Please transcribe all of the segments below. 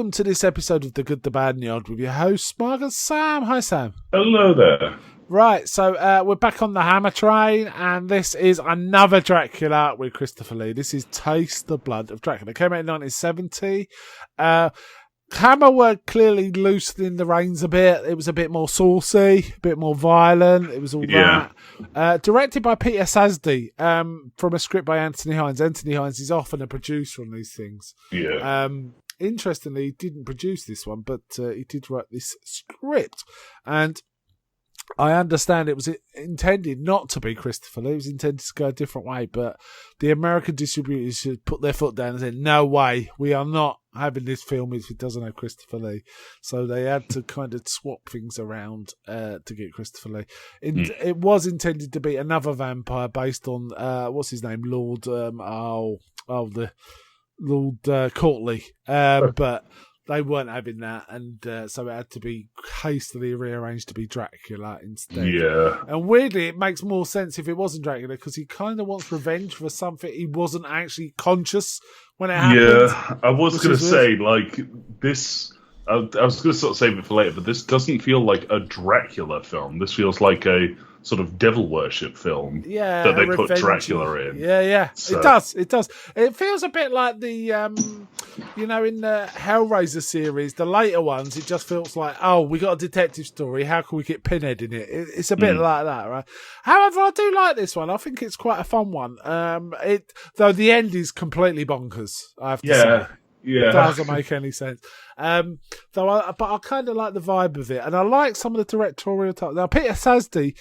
welcome to this episode of The Good, the Bad and the Odd with your host, Mark and Sam. Hi, Sam. Hello there. Right, so we're back on the Hammer train, and this is another Dracula with Christopher Lee. This is Taste the Blood of Dracula. It came out in 1970. Hammer were clearly loosening the reins a bit. It was a bit more saucy, a bit more violent. It was all that. Directed by Peter Sasdy, from a script by Anthony Hines. Anthony Hines is often a producer on these things. Yeah. Interestingly, he didn't produce this one, but he did write this script. And I understand it was intended not to be Christopher Lee. It was intended to go a different way, but the American distributors should put their foot down and say, no way, we are not having this film if it doesn't have Christopher Lee. So they had to kind of swap things around to get Christopher Lee. It was intended to be another vampire based on, what's his name? Lord Courtly. But they weren't having that, and so it had to be hastily rearranged to be Dracula instead. Yeah. And weirdly, it makes more sense if it wasn't Dracula, because he kind of wants revenge for something he wasn't actually conscious when it happened. Yeah, I was going to say, like, this... I was going to sort of save it for later, but this doesn't feel like a Dracula film. This feels like a sort of devil worship film that they put Dracula in. Yeah. So. It does. It feels a bit like the, in the Hellraiser series, the later ones, it just feels like, oh, we got a detective story, how can we get Pinhead in it? It's a bit like that, right? However, I do like this one. I think it's quite a fun one. Though the end is completely bonkers, I have to say. Yeah. It doesn't make any sense. But I kind of like the vibe of it, and I like some of the directorial type. Now, Peter Sasdy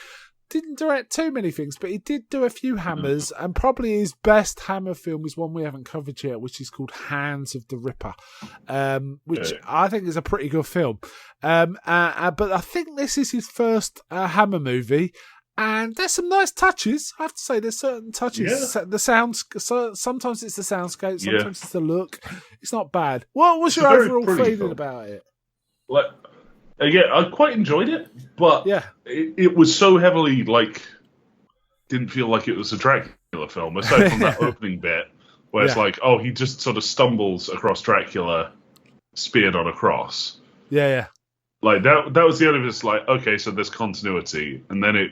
didn't direct too many things, but he did do a few Hammers, and probably his best Hammer film is one we haven't covered yet, which is called Hands of the Ripper, which I think is a pretty good film. But I think this is his first Hammer movie. And there's some nice touches. I have to say, there's certain touches. Yeah. The sounds. Sometimes it's the soundscape. Sometimes it's the look. It's not bad. What was your overall feeling about it? Like, again, I quite enjoyed it, but it was so heavily didn't feel like it was a Dracula film. Aside from that opening bit, where it's like, oh, he just sort of stumbles across Dracula, speared on a cross. Yeah. Like that was the end of it. It's like, okay, so there's continuity, and then it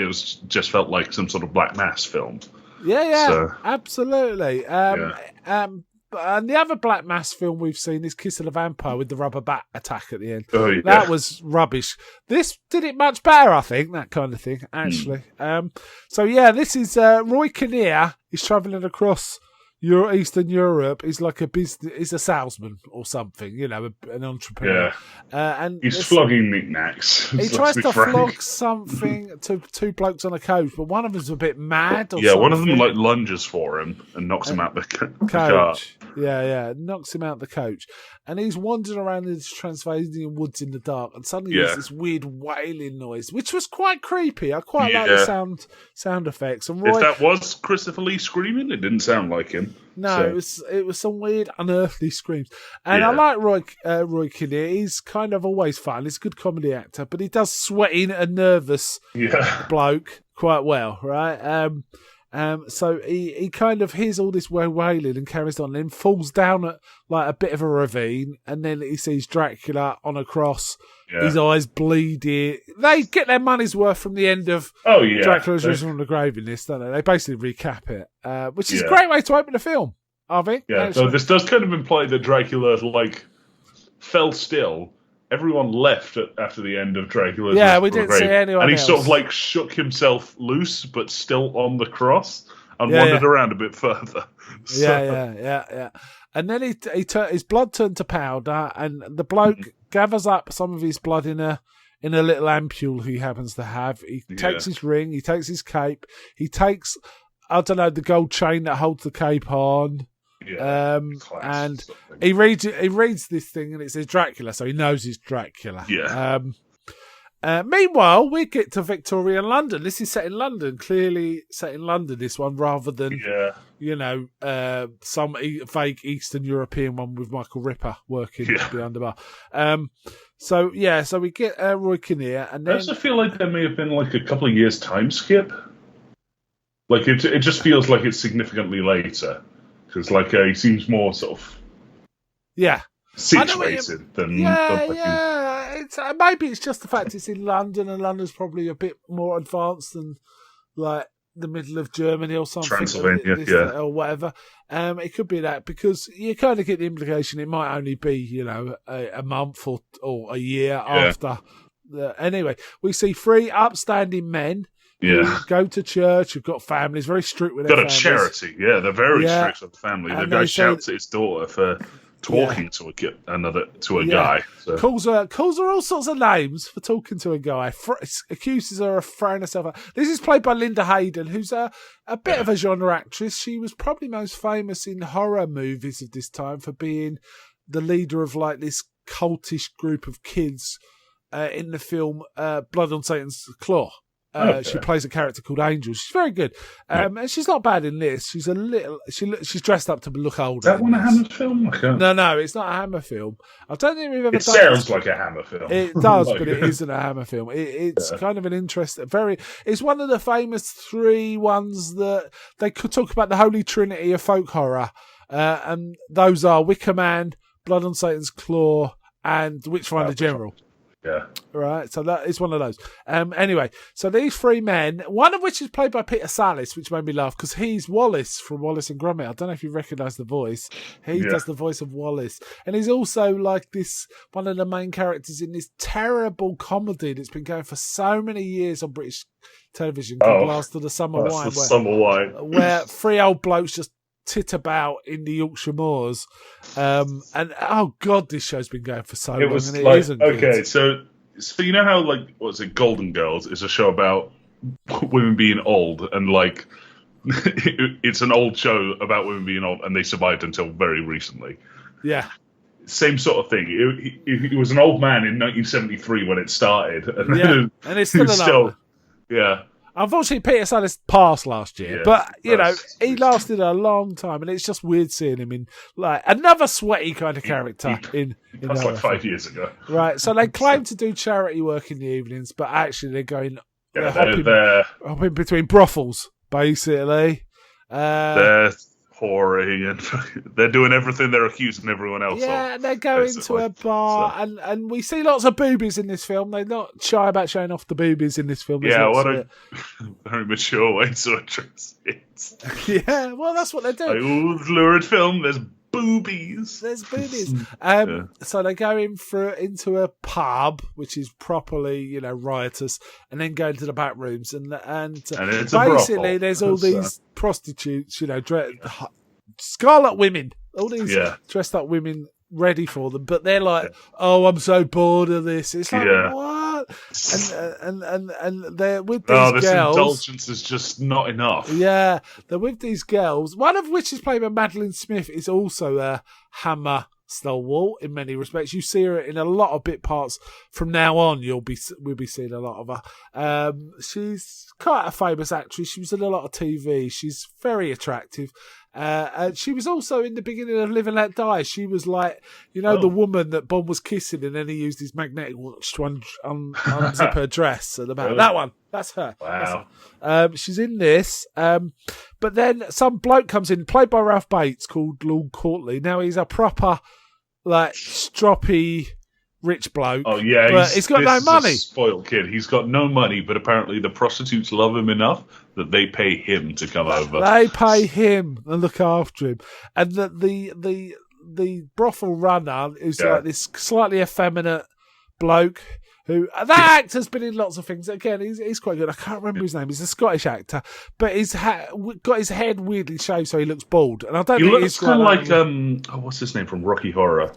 was just felt like some sort of Black Mass film. Yeah, so, absolutely. And the other Black Mass film we've seen is Kiss of the Vampire with the rubber bat attack at the end. Oh, yeah. That was rubbish. This did it much better, I think, that kind of thing, actually. This is Roy Kinnear. He's travelling across Eastern Europe. He's like he's a salesman or something, an entrepreneur. Yeah. And he's flogging knickknacks. He tries to flog something to two blokes on a coach, but one of them's a bit mad or something. One of them lunges for him and knocks him out the car. Yeah, knocks him out the coach. And he's wandering around in this Transylvanian woods in the dark, and suddenly there's this weird wailing noise, which was quite creepy. I quite like the sound effects. And if that was Christopher Lee screaming, it didn't sound like him. No, it was some weird, unearthly screams. And I like Roy Kinnear. He's kind of always fun. He's a good comedy actor, but he does sweating a nervous bloke quite well, right? So he kind of hears all this wailing and carries on, and then falls down at like a bit of a ravine, and then he sees Dracula on a cross, his eyes bleeding. They get their money's worth from the end of Dracula's Risen from the Grave in this, don't they? They basically recap it, which is a great way to open a film, I think. Yeah, so this does kind of imply that Dracula fell still. Everyone left after the end of Dracula's Risen we didn't see anyone and he else. sort of shook himself loose, but still on the cross, and wandered around a bit further. Yeah. And then his blood turned to powder, and the bloke gathers up some of his blood in a little ampule he happens to have. He takes his ring, he takes his cape, he takes, I don't know, the gold chain that holds the cape on. And he reads this thing, and it says Dracula, so he knows he's Dracula. Meanwhile, we get to Victorian London. This is set in London, clearly set in London, this one, rather than some vague Eastern European one with Michael Ripper working behind the bar. So we get Roy Kinnear, and then I also feel like there may have been a couple of years time skip. It just feels like it's significantly later. Because he seems more sort of situated than. It's maybe it's just the fact it's in London, and London's probably a bit more advanced than like the middle of Germany or something, Transylvania, or whatever. It could be that, because you kind of get the implication it might only be a month or a year after. Anyway, we see 3 upstanding men. Who go to church, who've got families, very strict with their families. Got a charity, they're very strict with the family. The guy shouts at his daughter for talking to a guy. So. Calls her all sorts of names for talking to a guy. Accuses her of throwing herself out. This is played by Linda Hayden, who's a bit of a genre actress. She was probably most famous in horror movies of this time for being the leader of like this cultish group of kids in the film Blood on Satan's Claw. She plays a character called Angel. She's very good, and she's not bad in this. She's she's dressed up to look older. Is that one a Hammer film? No, it's not a Hammer film. I don't think we've ever. It sounds like a Hammer film. It does, but it isn't a Hammer film. It's kind of an interesting, It's one of the famous 3 ones that they could talk about the Holy Trinity of folk horror, and those are Wicker Man, Blood on Satan's Claw, and Witchfinder General. Yeah. Right, so that is one of those. Anyway, so these 3 men, one of which is played by Peter Sallis, which made me laugh because he's Wallace from Wallace and Gromit. I don't know if you recognise the voice. He does the voice of Wallace. And he's also like one of the main characters in this terrible comedy that's been going for so many years on British television called Blast of the Summer Wine. Where 3 old blokes just tit about in the Yorkshire moors, and oh god, this show's been going for so long, and it isn't good. So you know how Golden Girls is a show about women being old, and like it's an old show about women being old, and they survived until very recently. Yeah, same sort of thing. It was an old man in 1973 when it started, and it's still Unfortunately, Peter Sallis passed last year, but he lasted a long time, and it's just weird seeing him in like another sweaty kind of character. That's like 5 years ago, right? So they claim to do charity work in the evenings, but actually they're going hopping between brothels, basically. They're whoring, and they're doing everything they're accusing everyone else of. Yeah, they go into a bar, and we see lots of boobies in this film. They're not shy about showing off the boobies in this film. What a very mature way to address it. Yeah, well, that's what they're doing. Old lurid film, there's boobies. So they go into a pub, which is properly, riotous, and then go into the back rooms, and it's basically there's all these prostitutes, scarlet women, all these dressed up women ready for them, but they're like, "Oh, I'm so bored of this." It's like, what? And they're with these girls. This indulgence is just not enough. Yeah, they're with these girls. One of which is played by Madeline Smith, is also a Hammer stalwart in many respects. You see her in a lot of bit parts from now on. We'll be seeing a lot of her. She's quite a famous actress. She was in a lot of TV. She's very attractive. And she was also in the beginning of Live and Let Die. She was like, the woman that Bond was kissing, and then he used his magnetic watch to unzip her dress. And that one, that's her. Wow. That's her. She's in this. But then some bloke comes in, played by Ralph Bates, called Lord Courtley. Now he's a proper, stroppy, rich bloke. Oh yeah, but he's got no money. A spoiled kid. He's got no money, but apparently the prostitutes love him enough that they pay him to come over. They pay him and look after him, and the brothel runner is like this slightly effeminate bloke. Who that actor's been in lots of things. Again, he's quite good. I can't remember his name. He's a Scottish actor, but he's got his head weirdly shaved, so he looks bald. And I don't think he's kind of like what's his name from Rocky Horror?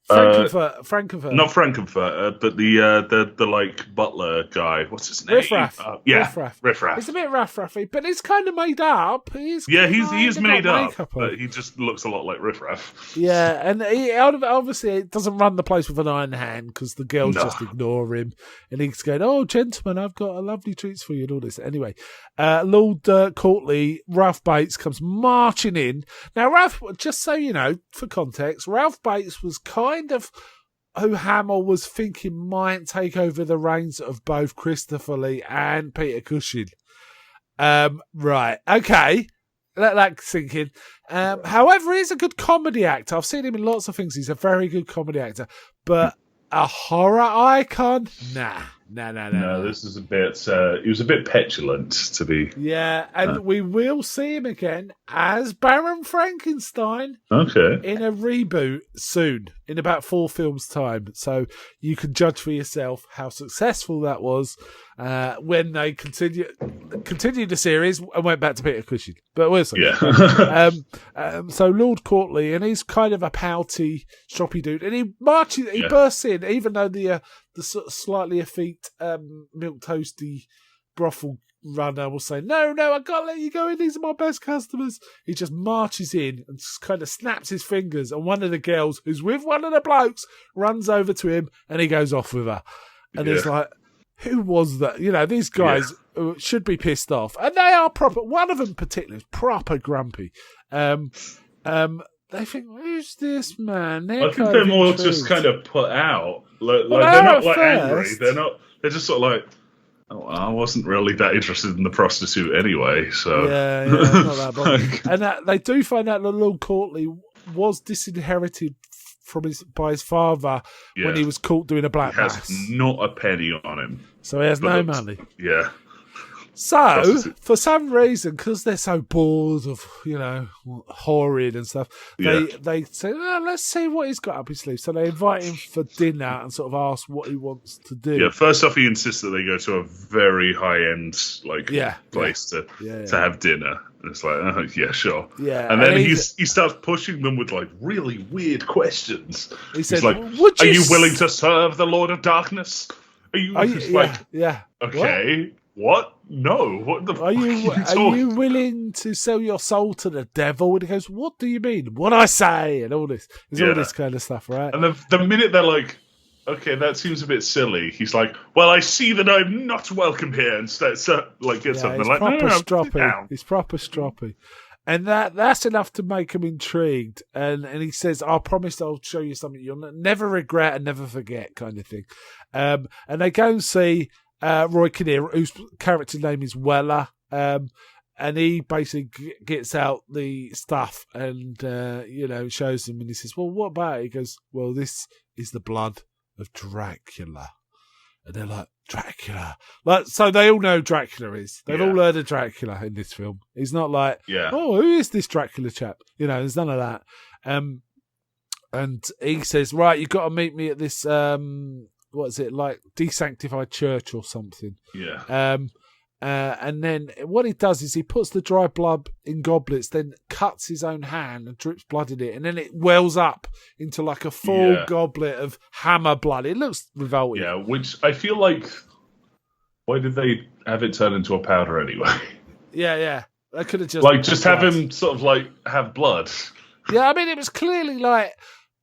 Frankenfurter. Not Frankenfurter, but the butler guy. What's his name? Riffraff. He's a bit raffy, but he's kind of made up. He is made up, but he just looks a lot like Riffraff. Yeah, and he obviously doesn't run the place with an iron hand because the girls just ignore him, and he's going, "Oh, gentlemen, I've got a lovely treats for you," and all this. Anyway, Lord Courtley, Ralph Bates comes marching in. Now, Ralph, just so you know, for context, Ralph Bates was kind of who Hammer was thinking might take over the reins of both Christopher Lee and Peter Cushing. Right, okay. Let that sink in. However, he's a good comedy actor. I've seen him in lots of things. He's a very good comedy actor. But a horror icon? Nah. No, this is a bit. He was a bit petulant to be. Yeah, and we will see him again as Baron Frankenstein. Okay. In a reboot soon, in about 4 films' time. So you can judge for yourself how successful that was when they continued the series and went back to Peter Cushing. But we'll see. Yeah. So Lord Courtly, and he's kind of a pouty, stroppy dude, and he bursts in, even though the sort of slightly effete milk toasty brothel runner will say, no, I can't let you go in, these are my best customers. He just marches in and just kind of snaps his fingers, and one of the girls who's with one of the blokes runs over to him and he goes off with her. And it's like, who was that? You know, these guys should be pissed off, and they are proper. One of them in particular is proper grumpy. They think, who's this man? I think they're more just kind of put out. Like they're not like angry. They're just sort of like, oh, I wasn't really that interested in the prostitute anyway. So yeah, not that bothered. And they do find out that Lord Courtly was disinherited by his father when he was caught doing a black mass. He has not a penny on him, so he has no money. Yeah. So, for some reason, because they're so bored of, horrid and stuff, they say, let's see what he's got up his sleeve. So they invite him for dinner and sort of ask what he wants to do. Yeah, first off, he insists that they go to a very high-end place to have dinner. And it's like, yeah, sure. Yeah, and then he starts pushing them with, like, really weird questions. He's like, are you willing to serve the Lord of Darkness? Are you okay. What? No. What the fuck are you willing to sell your soul to the devil? And he goes, what do you mean? What I say? And all this. There's all this kind of stuff, right? And the minute they're like, okay, that seems a bit silly, he's like, well, I see that I'm not welcome here. And gets something like, no, he's proper stroppy. And that's enough to make him intrigued. And he says, I promise I'll show you something you'll never regret and never forget, kind of thing. And they go and see Roy Kinnear, whose character's name is Weller, and he basically gets out the stuff and shows them, and he says, well, what about it? He goes, well, this is the blood of Dracula. And they're like, Dracula. So they all know Dracula is. They've all heard of Dracula in this film. He's not like, oh, who is this Dracula chap? There's none of that. And he says, right, you've got to meet me at this what is it, like desanctified church or something? Yeah. And then what he does is he puts the dry blood in goblets, then cuts his own hand and drips blood in it, and then it wells up into like a full goblet of hammer blood. It looks revolting. Yeah, which I feel like, why did they have it turn into a powder anyway? Yeah. They could have just have him sort of like have blood. Yeah, I mean it was clearly like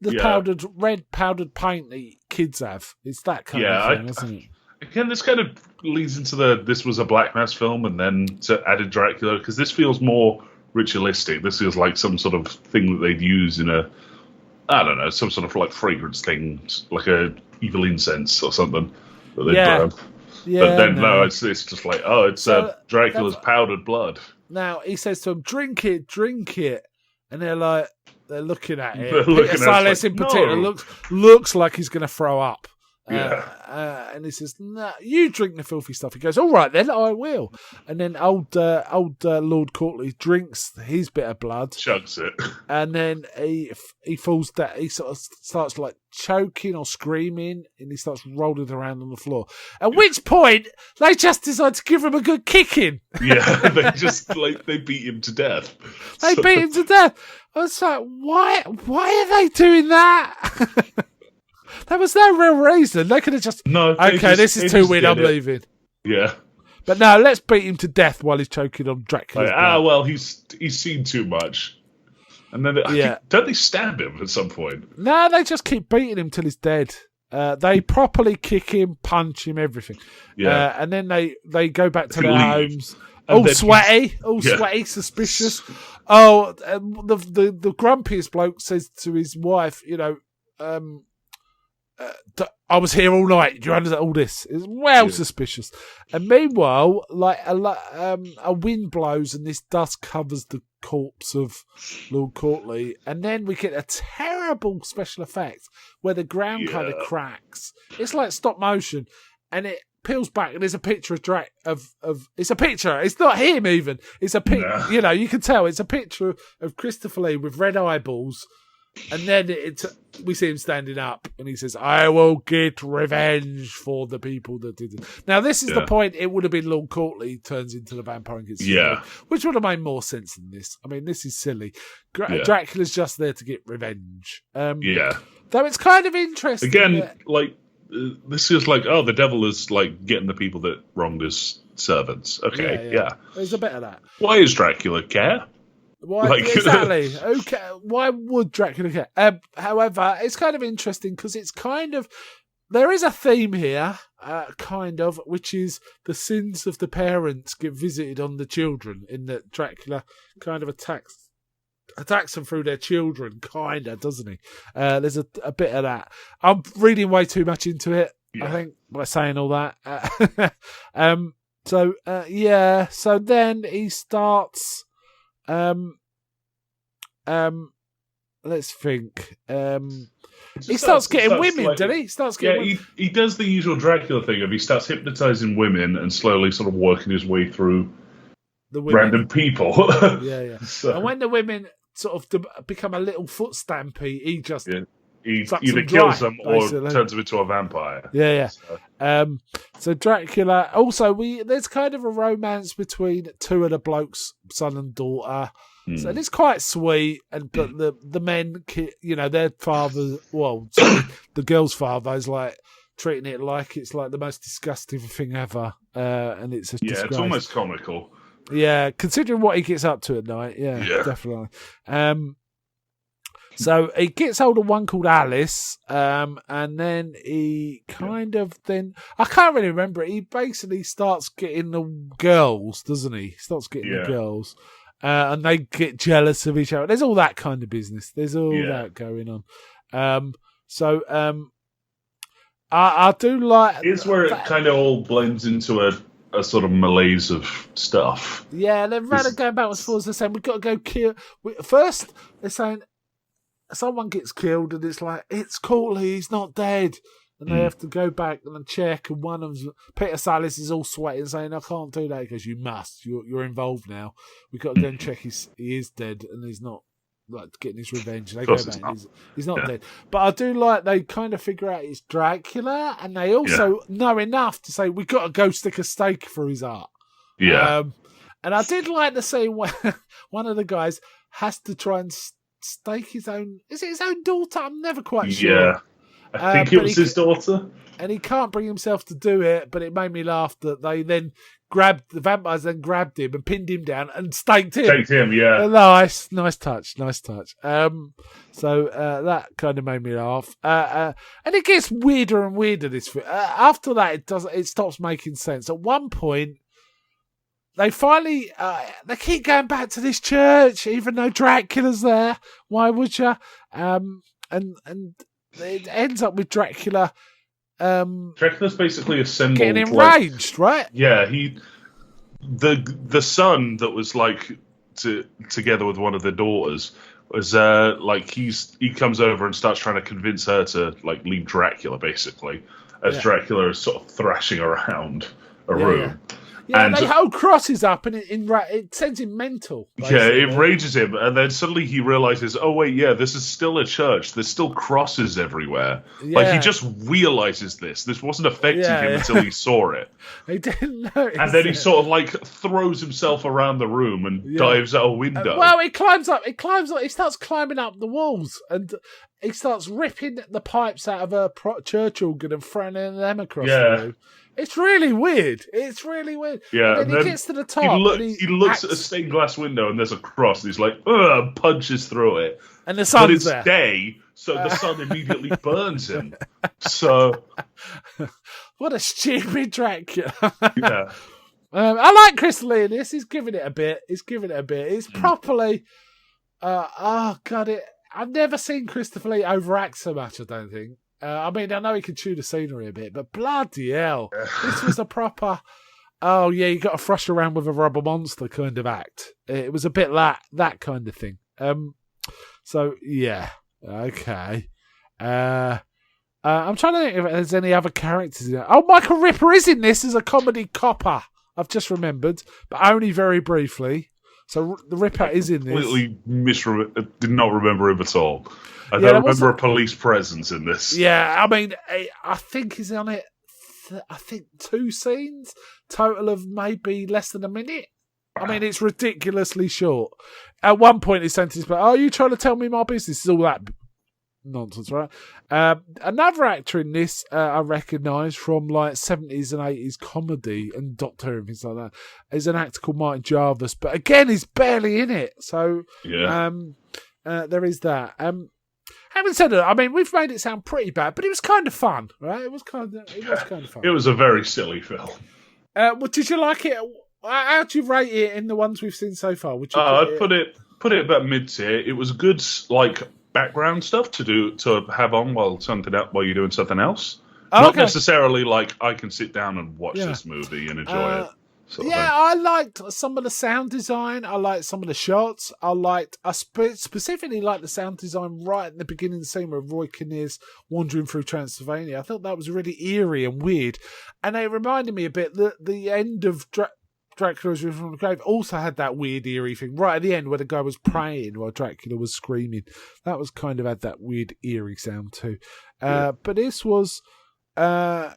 the red powdered paint that kids have. It's that kind of thing, isn't it? Again, this kind of leads into this was a Black Mass film and then added Dracula, because this feels more ritualistic. This feels like some sort of thing that they'd use in some sort of like fragrance thing, like a evil incense or something that they'd burn. Yeah, but then it's just like, it's Dracula's powdered blood. Now he says to them, drink it, and they're looking at it. Peter Silas in particular looks like he's going to throw up. And he says, "No, you drink the filthy stuff." He goes, "All right, then I will." And then old Lord Courtly drinks his bit of blood, chugs it, and then he falls down. He sort of starts like choking or screaming, and he starts rolling around on the floor. At which point, they just decide to give him a good kicking. Yeah, they just they beat him to death. They beat him to death. I was like, why are they doing that? There was no real reason. They could have just... this is too weird, I'm leaving. Yeah. But no, let's beat him to death while he's choking on Dracula's blood. Well, he's seen too much. And then, don't they stab him at some point? No, they just keep beating him till he's dead. They properly kick him, punch him, everything. Yeah. And then they go back to their homes. All sweaty, suspicious. Oh, the grumpiest bloke says to his wife, I was here all night. Do you understand all this? It's well suspicious. And meanwhile, like a wind blows and this dust covers the corpse of Lord Courtly, and then we get a terrible special effect where the ground kind of cracks. It's like stop motion, and it peels back, and there's a picture of it's a picture. It's not him even. It's a picture. You know, you can tell it's a picture of Christopher Lee with red eyeballs. And then we see him standing up, and he says, "I will get revenge for the people that did it." Now, this is the point. It would have been Lord Courtly turns into the vampire and gets which would have made more sense than this. I mean, this is silly. Dracula's just there to get revenge. Though it's kind of interesting. Again, this is like, oh, the devil is like getting the people that wronged his servants. Okay, yeah. There's a bit of that. Why is Dracula care? Why exactly? Okay, why would Dracula care? However, it's kind of interesting because it's kind of there is a theme here, which is the sins of the parents get visited on the children. In that Dracula kind of attacks them through their children, doesn't he? There's a bit of that. I'm reading way too much into it. I think by saying all that. So then he starts. Let's think. He starts getting women, doesn't he? He starts getting he does the usual Dracula thing of he starts hypnotizing women and slowly sort of working his way through the random people. So, and when the women sort of become a little foot stampy, he just he either kills them or turns them into a vampire. So Dracula. Also, there's kind of a romance between two of the blokes, son and daughter. So it's quite sweet, but the men, their father, the girl's father is like treating it like it's like the most disgusting thing ever, and it's a disgrace. It's almost comical. Yeah, considering what he gets up to at night, definitely. So he gets hold of one called Alice, and then he I can't really remember it. He basically starts getting the girls, doesn't he? He starts getting the girls. And they get jealous of each other. There's all that kind of business. There's all that going on. I do like... It's where it kind of all blends into a sort of malaise of stuff. Yeah, they're rather going backwards and forwards. They're saying, we've got to go kill... First, they're saying, someone gets killed, and it's like, it's Courtly, he's not dead. And they have to go back and check, and one of them, Peter Sallis, is all sweaty and saying, I can't do that. He goes, you must. You're involved now. We've got to go and check he is dead, and he's not getting his revenge. They go back, he's not dead. But I do like they kind of figure out it's Dracula, and they also know enough to say, we've got to go stick a stake through his heart. Yeah. And I did like the scene where one of the guys has to try and stake his own... Is it his own daughter? I'm never quite sure. Yeah. I think it was his daughter. And he can't bring himself to do it, but it made me laugh that they then the vampires then grabbed him and pinned him down and staked him. Nice touch. So that kind of made me laugh. And it gets weirder and weirder. After that, it stops making sense. At one point, they finally they keep going back to this church, even though Dracula's there. Why would you? And it ends up with Dracula. Dracula's basically assembled, getting enraged, right? Yeah, the son that was together with one of the daughters was he comes over and starts trying to convince her to leave Dracula, basically, as Dracula is sort of thrashing around a room. Yeah, and they hold crosses up, and it sends him mental. Basically. Yeah, it rages him, and then suddenly he realizes, oh wait, this is still a church. There's still crosses everywhere. Yeah. He just realizes this. This wasn't affecting him until he saw it. He didn't know. And then he sort of throws himself around the room and dives out a window. He climbs up. He starts climbing up the walls, and he starts ripping the pipes out of a church organ and throwing them across the room. It's really weird. Yeah, and then he gets to the top. He looks at a stained glass window and there's a cross. And he's like, punches through it. And the sun's But it's there. day, so the sun immediately burns him. So, what a stupid Dracula. Yeah. I like Chris Lee in this. He's giving it a bit. It's properly. I've never seen Christopher Lee overact so much. I don't think. I mean, I know he can chew the scenery a bit, but bloody hell, this was a proper. Oh yeah, you got to thrush around with a rubber monster kind of act. It was a bit like that kind of thing. So yeah, okay. I'm trying to think if there's any other characters in it. Oh, Michael Ripper is in this as a comedy copper. I've just remembered, but only very briefly. So the Ripper is in this. Completely did not remember him at all. I don't remember a police presence in this. Yeah, I mean, I think he's on it. I think 2 scenes, total of maybe less than a minute. I mean, it's ridiculously short. At one point, he's saying to his player, "Are you trying to tell me my business?" It's all that nonsense, right? Another actor in this I recognise from like 70s and 80s comedy and Doctor Who and things like that is an actor called Martin Jarvis, but again, he's barely in it. So there is that. Having said that, I mean, we've made it sound pretty bad, but it was kind of fun, right? It was kind of fun. It was a very silly film. Well, did you like it? How do you rate it in the ones we've seen so far? Would you I'd put it about mid-tier. It was good, like, background stuff to have on while you're doing something else. Not necessarily like I can sit down and watch this movie and enjoy it. I liked some of the sound design. I liked some of the shots. I specifically liked the sound design right at the beginning of the scene where Roy Kinnear's wandering through Transylvania. I thought that was really eerie and weird, and it reminded me a bit that the end of Dracula's Risen from the Grave also had that weird eerie thing right at the end where the guy was praying while Dracula was screaming. That was kind of had that weird eerie sound too. But this was. So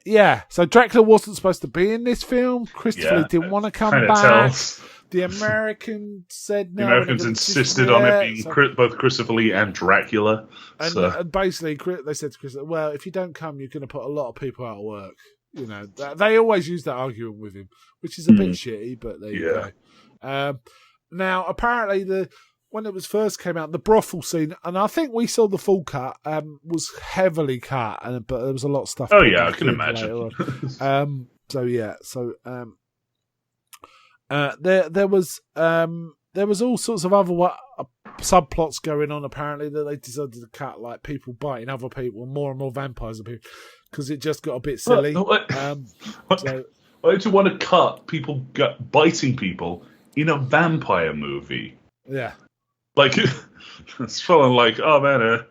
Dracula wasn't supposed to be in this film. Christopher Lee didn't want to come back. The Americans said no. The Americans insisted on it being both Christopher Lee and Dracula. And basically, they said to Christopher, well, if you don't come, you're going to put a lot of people out of work. You know, they always use that argument with him, which is a bit shitty, but there you go. Now, apparently, when it was first came out, the brothel scene, and I think we saw the full cut, was heavily cut, but there was a lot of stuff. Oh yeah, I can imagine. There was all sorts of other subplots going on. Apparently, that they decided to cut, like people biting other people, and more vampires appearing, because it just got a bit silly. Why don't you want to cut people biting people in a vampire movie? Yeah. Like, it's feeling like, oh man,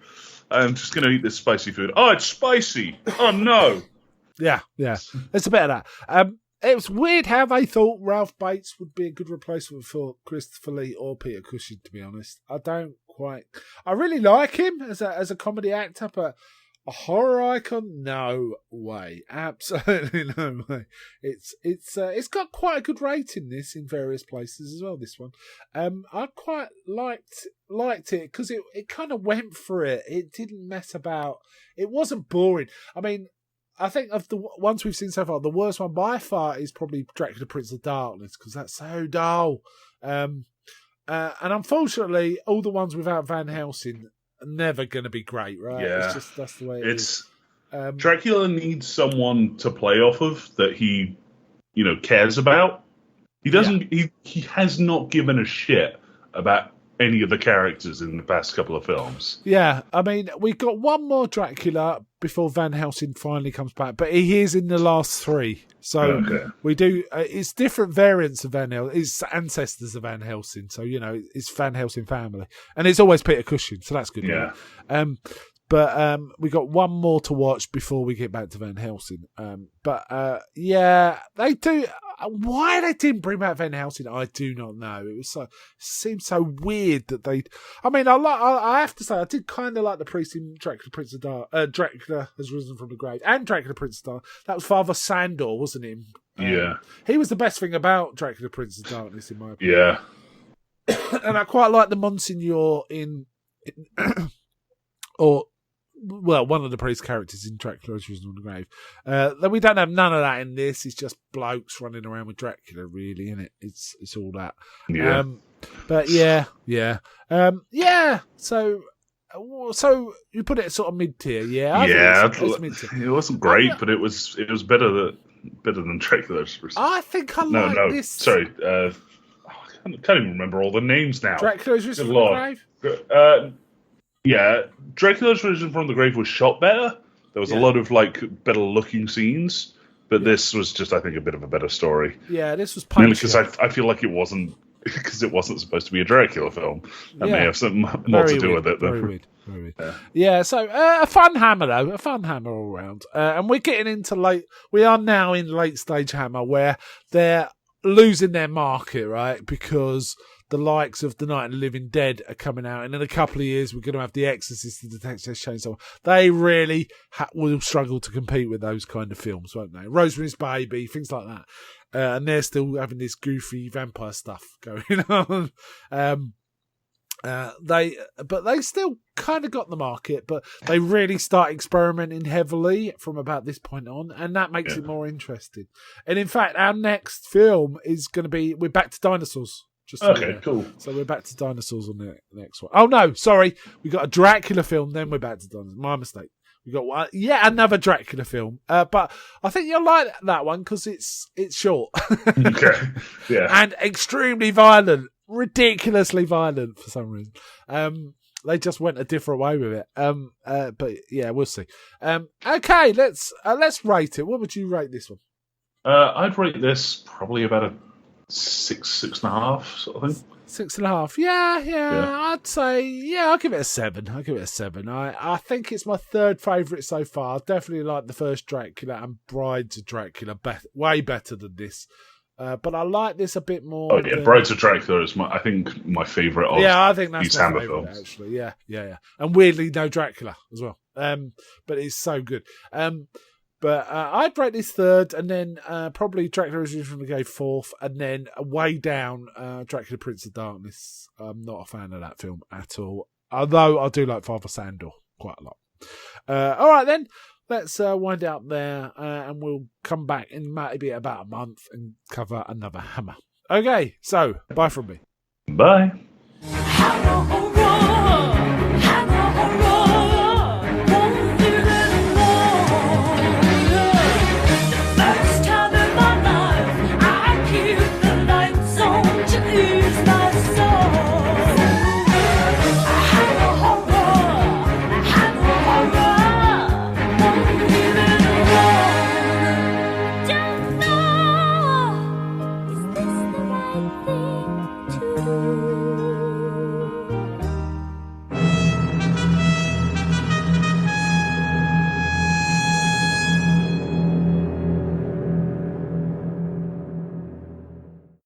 I'm just going to eat this spicy food. Oh, it's spicy. Oh no. Yeah. It's a bit of that. It was weird how they thought Ralph Bates would be a good replacement for Christopher Lee or Peter Cushing, to be honest. I really like him as a comedy actor, but a horror icon? No way. Absolutely no way. It's got quite a good rating, this, in various places as well, this one. I quite liked it because it kind of went for it. It didn't mess about. It wasn't boring. I mean, I think of the ones we've seen so far, the worst one by far is probably Dracula Prince of Darkness, because that's so dull. And unfortunately, all the ones without Van Helsing never going to be great, right? Yeah. It's just, that's the way it is. Dracula needs someone to play off of that he, cares about. He doesn't. Yeah. He has not given a shit about any of the characters in the past couple of films. Yeah, I mean, we've got one more Dracula before Van Helsing finally comes back, but he is in the last 3. So we do. It's different variants of Van Helsing. It's ancestors of Van Helsing. So it's Van Helsing family, and it's always Peter Cushing. So that's good. Yeah. Right? But we got one more to watch before we get back to Van Helsing. They do. Why they didn't bring back Van Helsing, I do not know. It seemed so weird that they. I mean, I have to say, I did kind of like the priest in Dracula Prince of Dracula Has Risen from the Grave, and Dracula Prince of Darkness. That was Father Sandor, wasn't he? Yeah. He was the best thing about Dracula Prince of Darkness, in my opinion. Yeah. And I quite like the Monsignor in one of the priest characters in Dracula Has Risen from the Grave. We don't have none of that in this. It's just blokes running around with Dracula, really, isn't it? It's all that. Yeah. But yeah. So you put it sort of mid-tier, yeah? It wasn't great, but it was better than Dracula. I think I like this. Sorry. I can't even remember all the names now. Dracula Has Risen from the Grave? Yeah, Dracula's Risen from the Grave was shot better, There was a lot of like better looking scenes, but this was just, I think, a bit of a better story. Yeah, this was punchy. Because I feel like it wasn't supposed to be a Dracula film. That may have something more to do with it. Very weird. Yeah, so a fun Hammer though, a fun Hammer all round. And we're getting into we are now in late stage Hammer where they're losing their market, right? Because the likes of The Night of the Living Dead are coming out, and in a couple of years we're going to have The Exorcist, The Detective Chainsaw. They really will struggle to compete with those kind of films, won't they? Rosemary's Baby, things like that. And they're still having this goofy vampire stuff going on. They still kind of got the market, but they really start experimenting heavily from about this point on, and that makes it more interesting. And in fact, our next film is going to be we're back to dinosaurs. Cool. So we're back to dinosaurs on the next one. Oh no, sorry, we got a Dracula film, then we're back to dinosaurs. My mistake. We got another Dracula film, but I think you'll like that one because it's short, okay, yeah, and extremely violent. Ridiculously violent for some reason. They just went a different way with it. But yeah, we'll see. Okay, let's rate it. What would you rate this one? I'd rate this probably about a 6.5 sort of thing. 6.5. Yeah. I'd say I'll give it a 7. I think it's my third favourite so far. I definitely like the first Dracula and Brides of Dracula way better than this. But I like this a bit more. Oh yeah, Brides of Dracula is my favourite of I think that's these my Hammer favourite, films. Actually, yeah. And weirdly, no Dracula as well. But it's so good. But I'd rate this third, and then probably Dracula Resurrection to go fourth, and then way down Dracula Prince of Darkness. I'm not a fan of that film at all, although I do like Father Sandor quite a lot. All right then. Let's wind it up there, and we'll come back in maybe about a month and cover another Hammer. Okay, so bye from me. Bye.